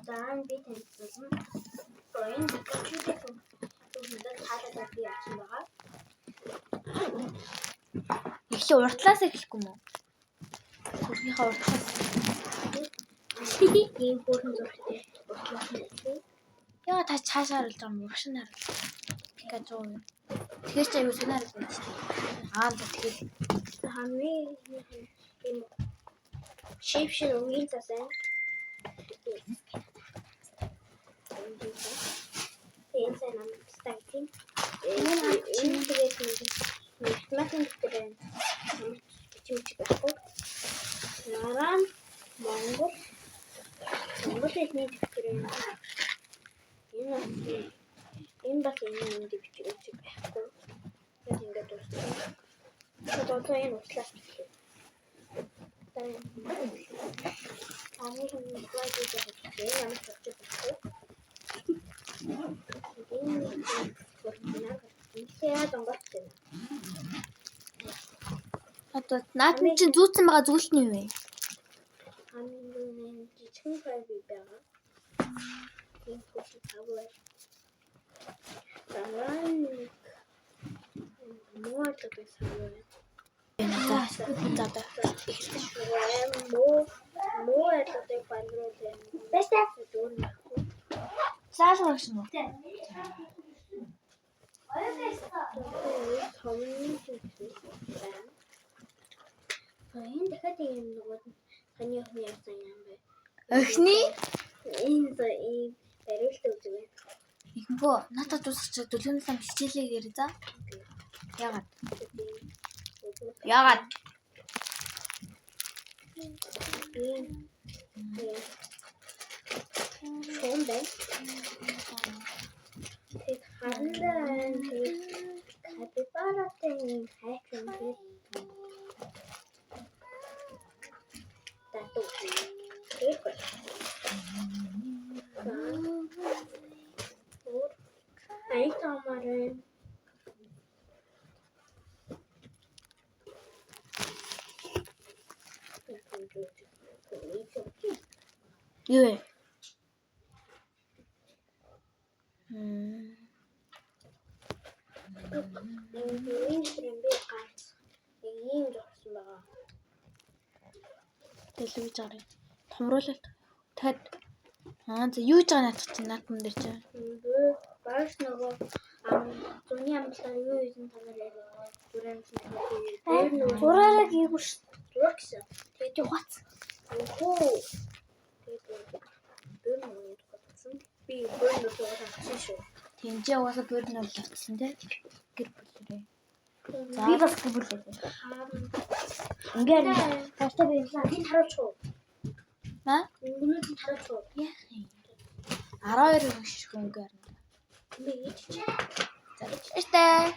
За би танилцуулна. Энэ компьютер түүнээс хаалгаа би авсан байгаа. Эхлээ уртлаас эхлэхгүй мүү? Өөрийнхөө уртлаас. Ийм бүрэн зургтай уртлаас нь. Яа та цаашаар л юм урагшин хараа. Пикачу. Тэгэхээр ч аюу санаар байж тээ. Аа тэгэхээр хамгийн ийм шившин үеийн засаа. Энэ сайн амттай тийм. Энэ тэгээд математик дээр бичиж байхгүй. Наран Монгол эхний дэвтэр юм. Энэ бас энэ бичиж байхгүй. Яг ингээд дуусна. Тэгээд энэ утлаас бичлээ. Ами хүн слайд дээр ямар ч зүйл байхгүй. одоо наад нь чинь зүүцсэн байгаа зүйл нь юу вэ? Хамгийн жижигхэн файл байгаа. Энэ фото тавар. Таран мод гэсэн. Муу эдгээр файлруу дээр. Бэстэ дүүр. Зааш багш нь. Энэ дахиад юм нөгөө таны охины яасан юм бэ? Охины? Энэ барилт үзвэ. Ихэнхөө натад дуусчих дөлөөс ам хичээлээ гэр за. Яагаад? Яагаад? Сонде. Тэг хандан тэг капибаратын хайчин тэг. Тату. Тэг. Ай тамарын юу вэ? ийм зурсан байгаа. Дэлгэж гарыг. Томруулалт. Тэгэд за юу гэж байгаа наадах чинь наадман дээр чинь. Бааш нөгөө зуны амлаа юу ийсэн танаар яриа. Зураараа гээгүй ш. Зураг гэсэн. Тэгээд ухаац. Оо. Би бөөнд зураг авсан шүү. Тэмжээ угаасаа бүрэн бол авчихсан тий. Гэр бүлэрээ. За би бас гэр бүл байлаа. Ингээд тааштай байлаа. Энд харуулчих уу? Аа? Өнгөнүүд нь харуулчих уу? Яах юм? 12 хүн шиг өнгөөр. Би ич. За. Эстэй.